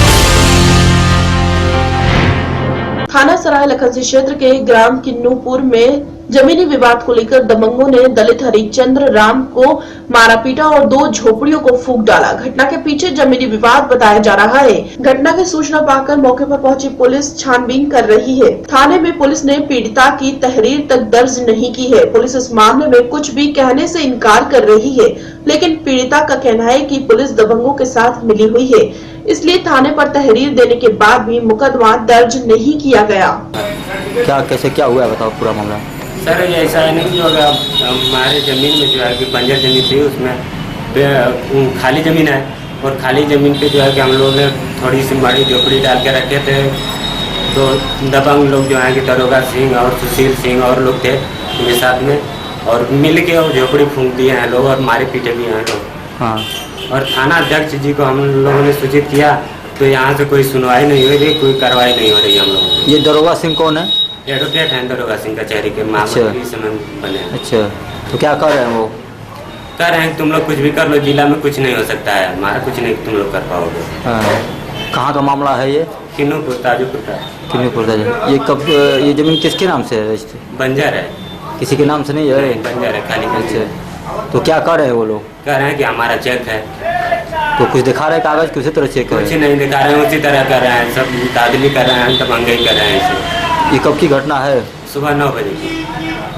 थाना सराय लखनसी क्षेत्र के ग्राम किन्नूपुर में जमीनी विवाद को लेकर दबंगों ने दलित हरिचंद्र राम को मारा पीटा और 2 झोपड़ियों को फूंक डाला। घटना के पीछे जमीनी विवाद बताया जा रहा है। घटना की सूचना पाकर मौके पर पहुंची पुलिस छानबीन कर रही है। थाने में पुलिस ने पीड़िता की तहरीर तक दर्ज नहीं की है। पुलिस इस मामले में कुछ भी कहने से इनकार कर रही है, लेकिन पीड़िता का कहना है कि पुलिस दबंगों के साथ मिली हुई है, इसलिए थाने पर तहरीर देने के बाद भी मुकदमा दर्ज नहीं किया गया। क्या हुआ है बताओ पूरा मामला। सर ये ऐसा है नहीं, जो अगर हमारे ज़मीन में जो है कि बंजर ज़मीन थी, उसमें खाली ज़मीन है और खाली ज़मीन पे जो है कि हम लोगों ने थोड़ी सी बड़ी झोपड़ी डाल के रखे थे। तो दबंग लोग जो है कि दरोगा सिंह और सुशील सिंह और लोग थे उनके साथ में, और मिल के वो झोपड़ी फूंक दिए हैं लोग और मारे पीटे भी हैं लोग। हाँ, और थाना अध्यक्ष जी को हम लोगों ने सूचित किया, तो यहाँ से कोई सुनवाई नहीं हो रही, कोई कार्रवाई नहीं हो रही हम लोग। ये दरोगा सिंह कौन है? एडवोकेट हैं दरोगा सिंह कचहरी के मामले इस समय बने। अच्छा, तो क्या कर रहे हैं वो? कर रहे हैं तुम लोग कुछ भी कर लो, जिला में कुछ नहीं हो सकता है, हमारा कुछ नहीं तुम लोग कर पाओगे। कहाँ का मामला है ये? किन्नूपुर, ताजूपुर का। किन्नूपुर का। ये कब, ये जमीन किसके नाम से है? बंजर है, किसी के नाम से नहीं है? बंजर है खाली। अच्छा, तो क्या कर रहे हैं वो लोग? कह रहे हैं कि हमारा चेक है। तो कुछ दिखा रहे हैं कागज, किसी तरह चेक कुछ नहीं दिखा रहे हैं, उसी तरह कर रहे हैं, सब दादली कर रहे हैं, तब महंगाई कर रहे हैं इसे। ये कब की घटना है? सुबह 9 बजे की।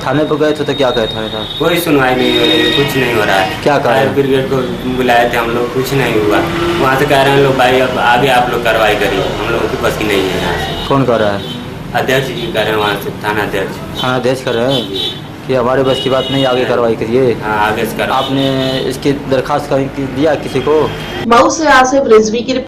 थाने पर गए थे तो क्या कहे थाने का? कोई सुनवाई नहीं हो रही, कुछ नहीं हो रहा है। क्या कहा? ब्रिगेड को बुलाए थे हम लोग, कुछ नहीं हुआ। वहाँ से कह रहे हैं लोग भाई अब आगे आप लोग कार्रवाई करिए, हम लोगों की बस की नहीं है यहाँ से। कौन कर रहा है? अध्यक्ष जी कर रहे हैं वहाँ से, थाना अध्यक्ष। थाना अध्यक्ष कर रहे हैं कि हमारे बस की बात नहीं, आगे कार्रवाई करिए। हाँ, आगे से करो। आपने इसकी दरखास्त दिया किसी को? मऊ से आसिफ रिजवी की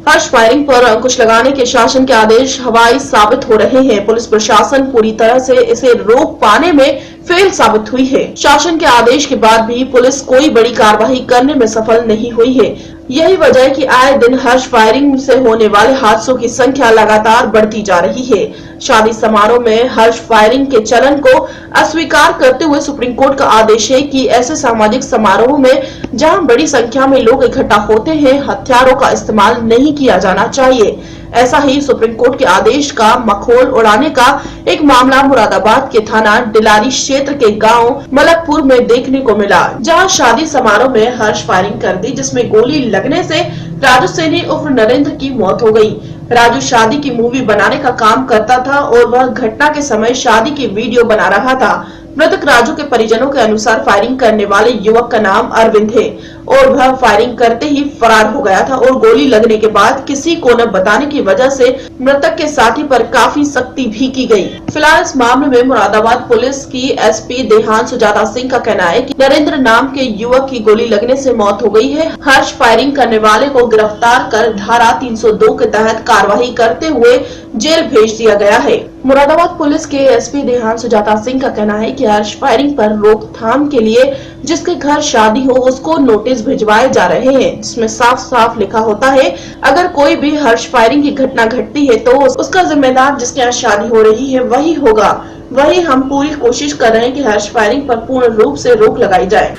हर्ष फायरिंग पर अंकुश लगाने के शासन के आदेश हवाई साबित हो रहे हैं। पुलिस प्रशासन पूरी तरह से इसे रोक पाने में फेल साबित हुई है। शासन के आदेश के बाद भी पुलिस कोई बड़ी कार्रवाई करने में सफल नहीं हुई है। यही वजह है कि आए दिन हर्ष फायरिंग से होने वाले हादसों की संख्या लगातार बढ़ती जा रही है। शादी समारोह में हर्ष फायरिंग के चलन को अस्वीकार करते हुए सुप्रीम कोर्ट का आदेश है कि ऐसे सामाजिक समारोह में जहां बड़ी संख्या में लोग इकट्ठा होते हैं, हथियारों का इस्तेमाल नहीं किया जाना चाहिए। ऐसा ही सुप्रीम कोर्ट के आदेश का मखौल उड़ाने का एक मामला मुरादाबाद के थाना डिलारी क्षेत्र के गांव मलकपुर में देखने को मिला, जहां शादी समारोह में हर्ष फायरिंग कर दी, जिसमें गोली लगने से राजू सैनी उर्फ नरेंद्र की मौत हो गई। राजू शादी की मूवी बनाने का काम करता था और वह घटना के समय शादी की वीडियो बना रहा था। मृतक राजू के परिजनों के अनुसार फायरिंग करने वाले युवक का नाम अरविंद है और वह फायरिंग करते ही फरार हो गया था और गोली लगने के बाद किसी को न बताने की वजह से मृतक के साथी पर काफी सख्ती भी की गई। फिलहाल इस मामले में मुरादाबाद पुलिस की एसपी देहान सुजाता सिंह का कहना है कि नरेंद्र नाम के युवक की गोली लगने से मौत हो गई है। हर्ष फायरिंग करने वाले को गिरफ्तार कर धारा 302 के तहत कार्रवाई करते हुए जेल भेज दिया गया है। मुरादाबाद पुलिस के एसपी देहान सुजाता सिंह का कहना है कि हर्ष फायरिंग पर रोकथाम के लिए जिसके घर शादी हो उसको नोटिस भिजवाए जा रहे हैं, जिसमें साफ साफ लिखा होता है अगर कोई भी हर्ष फायरिंग की घटना घटती है तो उसका जिम्मेदार जिसके यहाँ शादी हो रही है वही होगा। वही हम पूरी कोशिश कर रहे हैं कि हर्ष फायरिंग पर पूर्ण रूप से रोक लगाई जाए।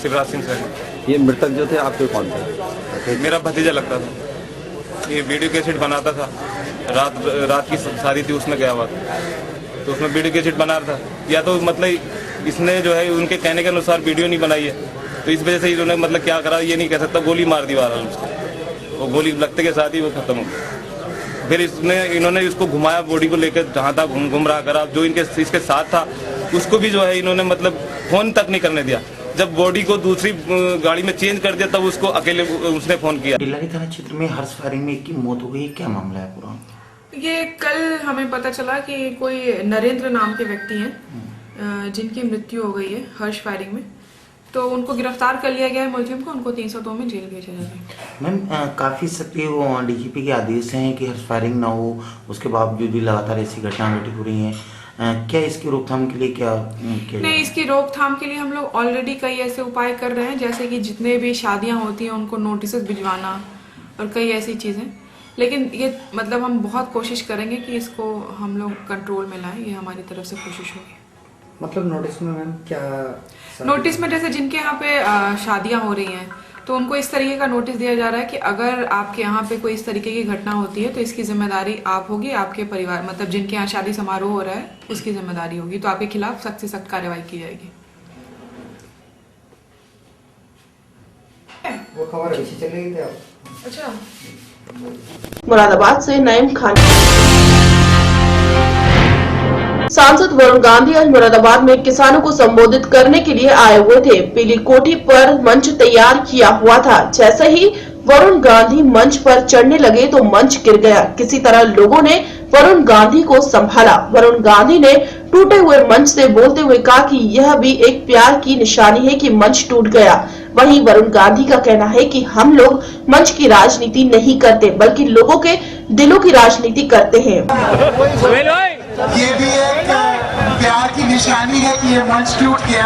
शिवराज सिंह सर। ये मृतक जो थे आपके कौन थे? मेरा भतीजा लगता था। ये वीडियो कैसेट बनाता था, रात की शादी थी उसमें गया हुआ था, तो उसमें वीडियो कैसेट बना रहा था। या तो मतलब इसने जो है उनके कहने के अनुसार वीडियो नहीं बनाई है, तो इस वजह से इन्होंने मतलब क्या करा ये नहीं कह सकता, गोली मार दी वाला उसको, वो गोली लगते के साथ ही वो खत्म हो गया। फिर इन्होंने इसको घुमाया, बॉडी को लेकर जहाँ था घूम रहा करा। जो इसके साथ था उसको भी जो है इन्होंने मतलब फोन तक नहीं करने दिया। जब बॉडी को दूसरी गाड़ी में चेंज कर दिया तब उसको अकेले उसने फोन किया। टिल्लारी थाना क्षेत्र में हर्ष फायरिंग में एक की मौत हो गई, क्या मामला है पूरा? ये कल हमें पता चला कि कोई नरेंद्र नाम के व्यक्ति हैं जिनकी मृत्यु हो गई है हर्ष फायरिंग में, तो उनको गिरफ्तार कर लिया गया है मुलजिम को, उनको 302 में जेल भेजा जाएगा। मैम काफी सक्रिय वो डीजीपी के आदेश हैं कि हर्ष फायरिंग ना हो, उसके बावजूद भी लगातार ऐसी घटना घटित हो रही हैं। क्या इसकी रोकथाम के लिए क्या नहीं, इसकी रोकथाम के लिए हम लोग ऑलरेडी कई ऐसे उपाय कर रहे हैं, जैसे कि जितने भी शादियां होती हैं उनको नोटिस भिजवाना और कई ऐसी चीजें। लेकिन ये मतलब हम बहुत कोशिश करेंगे कि इसको हम लोग कंट्रोल में लाएं, ये हमारी तरफ से कोशिश होगी। मतलब नोटिस में मैम क्या? नोटिस में जैसे जिनके यहाँ पे शादियां हो रही हैं तो उनको इस तरीके का नोटिस दिया जा रहा है कि अगर आपके यहाँ पे कोई इस तरीके की घटना होती है तो इसकी जिम्मेदारी आप होगी, आपके परिवार मतलब जिनके यहाँ शादी समारोह हो रहा है उसकी जिम्मेदारी होगी, तो आपके खिलाफ सख्त से सख्त कार्रवाई की जाएगी। वो खबर ऐसी चलेगी क्या? अच्छा। मुरादाबाद से नईम खान। सांसद वरुण गांधी आज मुरादाबाद में किसानों को संबोधित करने के लिए आए हुए थे। पीली कोठी पर मंच तैयार किया हुआ था। जैसे ही वरुण गांधी मंच पर चढ़ने लगे तो मंच गिर गया। किसी तरह लोगों ने वरुण गांधी को संभाला। वरुण गांधी ने टूटे हुए मंच से बोलते हुए कहा कि यह भी एक प्यार की निशानी है कि मंच टूट गया। वहीं वरुण गांधी का कहना है कि हम लोग मंच की राजनीति नहीं करते बल्कि लोगों के दिलों की राजनीति करते हैं। ये भी एक प्यार की निशानी है कि ये मंच टूट गया।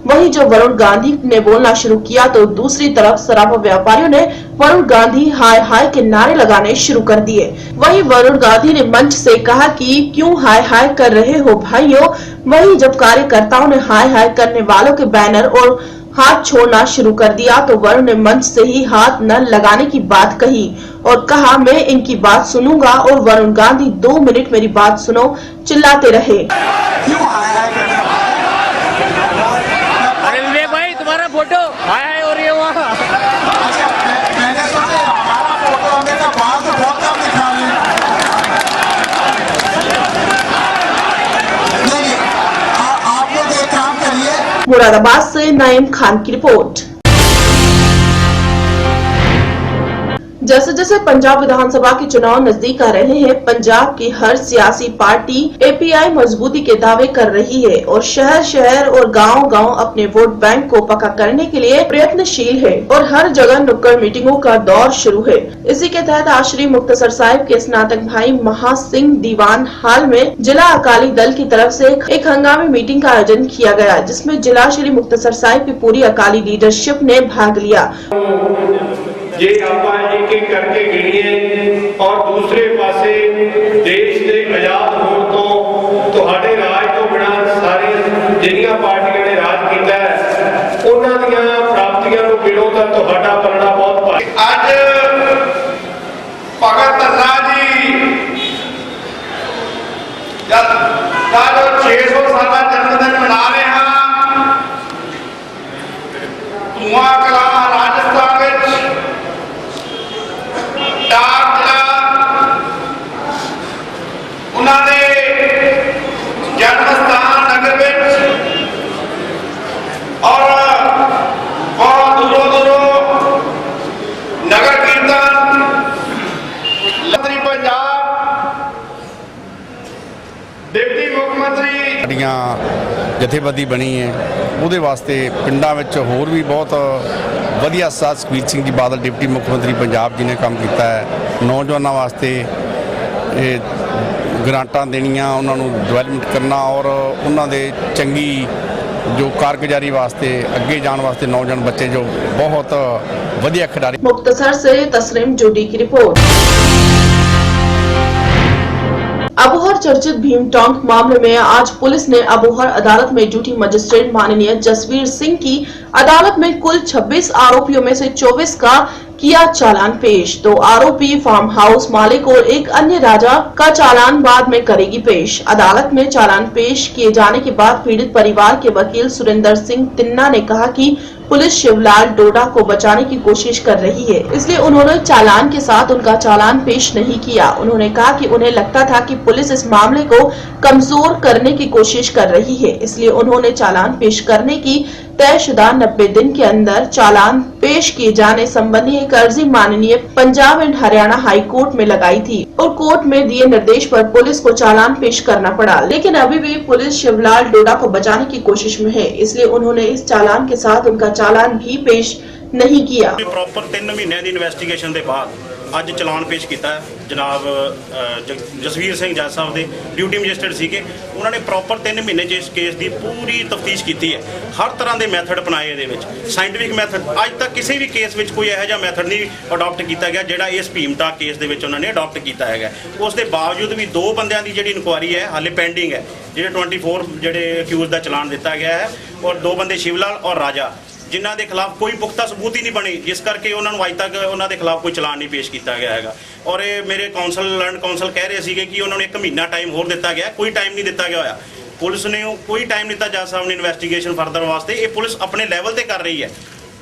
वहीं जब वरुण गांधी ने बोलना शुरू किया तो दूसरी तरफ सराफा व्यापारियों ने वरुण गांधी हाय हाय के नारे लगाने शुरू कर दिए। वहीं वरुण गांधी ने मंच से कहा कि क्यों हाय हाय कर रहे हो भाइयों। वहीं जब कार्यकर्ताओं ने हाय हाय करने वालों के बैनर और हाथ छोड़ना शुरू कर दिया तो वरुण ने मंच से ही हाथ न लगाने की बात कही और कहा मैं इनकी बात सुनूंगा। और वरुण गांधी 2 मिनट मेरी बात सुनो चिल्लाते रहे। अरे विवेक भाई तुम्हारा फोटो हाय हाय हो रही है वहाँ। मैंने सोचा हमारा फोटो हमें तो बाहर से बहुत कम दिखा रहे हैं। आप लोग एक काम करिए। मुरादाबाद से नईम खान की रिपोर्ट। जैसे जैसे पंजाब विधानसभा के चुनाव नजदीक आ रहे हैं, पंजाब की हर सियासी पार्टी एपीआई मजबूती के दावे कर रही है और शहर शहर और गांव गांव अपने वोट बैंक को पक्का करने के लिए प्रयत्नशील है और हर जगह नुक्कड़ मीटिंगों का दौर शुरू है। इसी के तहत आज श्री मुक्तसर साहिब के स्नातक भाई महा सिंह दीवान हाल में जिला अकाली दल की तरफ से एक हंगामी मीटिंग का आयोजन किया गया, जिसमें जिला श्री मुक्तसर साहिब की पूरी अकाली लीडरशिप ने भाग लिया। जे आप एक एक करके गिणिए और दूसरे पासे देश के आजाद होने तो राज तो बिना सारी जिन्नियां पार्टियां ने राज किया है उन्हां दीयां प्राप्तियां नूं गिणो तां तुहाडा पलड़ा बहुत भारी। अज भगत धन्ना जी जब 600 साल जन्मदिन मना रहे हैं धुआं कला राजस्थान उन्होंने जन्म स्थान नगर और बहुत दूरों दूरों नगर कीर्तन मंत्री पंजाब डिप्टी मुख्यमंत्री जथेबंदी बनी है ਉਹਦੇ ਵਾਸਤੇ ਪਿੰਡਾਂ ਵਿੱਚ ਹੋਰ ਵੀ ਬਹੁਤ ਵਧੀਆ ਸਾਥ ਸੁਖਬੀਰ ਸਿੰਘ ਜੀ ਬਾਦਲ ਡਿਪਟੀ ਮੁੱਖ ਮੰਤਰੀ ਪੰਜਾਬ ਜੀ ਨੇ ਕੰਮ ਕੀਤਾ ਹੈ। ਨੌਜਵਾਨਾਂ ਵਾਸਤੇ ਇਹ ਗ੍ਰਾਂਟਾਂ ਦੇਣੀਆਂ, ਉਹਨਾਂ ਨੂੰ ਡਿਵੈਲਪਮੈਂਟ ਕਰਨਾ ਔਰ ਉਹਨਾਂ ਦੇ ਚੰਗੀ ਜੋ ਕਾਰਗੁਜ਼ਾਰੀ ਵਾਸਤੇ ਅੱਗੇ ਜਾਣ ਵਾਸਤੇ ਨੌਜਵਾਨ ਬੱਚੇ ਜੋ ਬਹੁਤ ਵਧੀਆ ਖਿਡਾਰੀ। मुक्तसर से तस्लीम जोडी की रिपोर्ट। अबोहर चर्चित भीम टोंक मामले में आज पुलिस ने अबोहर अदालत में ड्यूटी मजिस्ट्रेट माननीय जसवीर सिंह की अदालत में कुल 26 आरोपियों में से 24 का किया चालान पेश। 2 आरोपी फार्म हाउस मालिक और एक अन्य राजा का चालान बाद में करेगी पेश। अदालत में चालान पेश किए जाने के बाद पीड़ित परिवार के वकील सुरेंद्र सिंह तिन्ना ने कहा कि पुलिस शिवलाल डोडा को बचाने की कोशिश कर रही है, इसलिए उन्होंने चालान के साथ उनका चालान पेश नहीं किया। उन्होंने कहा कि उन्हें लगता था कि पुलिस इस मामले को कमजोर करने की कोशिश कर रही है, इसलिए उन्होंने चालान पेश करने की तयशुदा 90 दिन के अंदर चालान पेश किए जाने संबंधी एक अर्जी माननीय Punjab and Haryana high court में लगाई थी और कोर्ट में दिए निर्देश पर पुलिस को चालान पेश करना पड़ा, लेकिन अभी भी पुलिस शिवलाल डोडा को बचाने की कोशिश में है, इसलिए उन्होंने इस चालान के साथ उनका चालान भी पेश नहीं किया। प्रॉपर 3 महीने की इन्वेस्टिगेशन के बाद ਅੱਜ ਚਲਾਨ ਪੇਸ਼ ਕੀਤਾ ਜਨਾਬ ਜਸਵੀਰ ਸਿੰਘ ਜੱਜ ਸਾਹਿਬ ਦੇ ਡਿਊਟੀ ਮੈਜਿਸਟਰੇਟ ਸੀਗੇ। ਉਹਨਾਂ ਨੇ ਪ੍ਰੋਪਰ 3 ਮਹੀਨੇ 'ਚ ਇਸ ਕੇਸ ਦੀ ਪੂਰੀ ਤਫਤੀਸ਼ ਕੀਤੀ ਹੈ, ਹਰ ਤਰ੍ਹਾਂ ਦੇ ਮੈਥਡ ਅਪਣਾਏ ਇਹਦੇ ਵਿੱਚ, ਸਾਇੰਟੀਫਿਕ ਮੈਥਡ। ਅੱਜ ਤੱਕ ਕਿਸੇ ਵੀ ਕੇਸ ਵਿੱਚ ਕੋਈ ਇਹੋ ਜਿਹਾ ਮੈਥਡ ਨਹੀਂ ਅਡਾਪਟ ਕੀਤਾ ਗਿਆ ਜਿਹੜਾ ਇਸ ਭੀਮਟਾ ਕੇਸ ਦੇ ਵਿੱਚ ਉਹਨਾਂ ਨੇ ਅਡਾਪਟ ਕੀਤਾ ਹੈਗਾ। ਉਸ ਦੇ ਬਾਵਜੂਦ ਵੀ 2 ਬੰਦਿਆਂ ਦੀ ਜਿਹੜੀ ਇਨਕੁਆਇਰੀ ਹੈ ਹਾਲੇ ਪੈਂਡਿੰਗ ਹੈ, ਜਿਹੜੇ 24 ਜਿਹੜੇ ਅਕਿਊਜ਼ ਦਾ ਚਲਾਨ ਦਿੱਤਾ ਗਿਆ ਹੈ, ਔਰ 2 ਬੰਦੇ शिवलाल और राजा जिन्हों के खिलाफ कोई पुख्ता सबूत ही नहीं बनी, जिस करके उन्होंने अज तक उन्होंने खिलाफ कोई चलान नहीं पेश किया गया है। और ये मेरे कौंसल लैंड कौंसल कह रहे थे कि उन्होंने 1 महीना टाइम होर दिता गया, कोई टाइम नहीं दिता गया होया। पुलिस ने कोई टाइम नहीं दिता जज साहब ने इन्वेस्टिगेशन फर्दर वास्ते। ये पुलिस अपने लैवल पर कर रही है,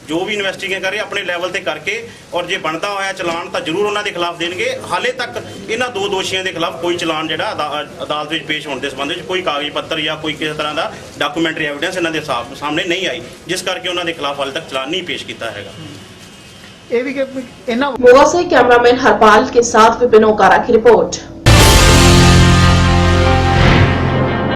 जो भी इन्वेस्टिगेशन कर रही है अपने लैवल पर करके, और जो बनता होया चलान तो जरूर उन्होंने खिलाफ देंगे। हाले तक इन्होंने 2 दोषियों के खिलाफ कोई चलान जो अदालत में पेश होने के संबंध में कोई कागज पत्र या कोई किसी तरह का डॉक्यूमेंटरी एविडेंस इन्होंने सामने नहीं आई, जिस करके उन्होंने खिलाफ हाले तक चलान नहीं पेश किया है। मोगा से कैमरामैन हरपाल के साथ विपिन ओकारा की रिपोर्ट।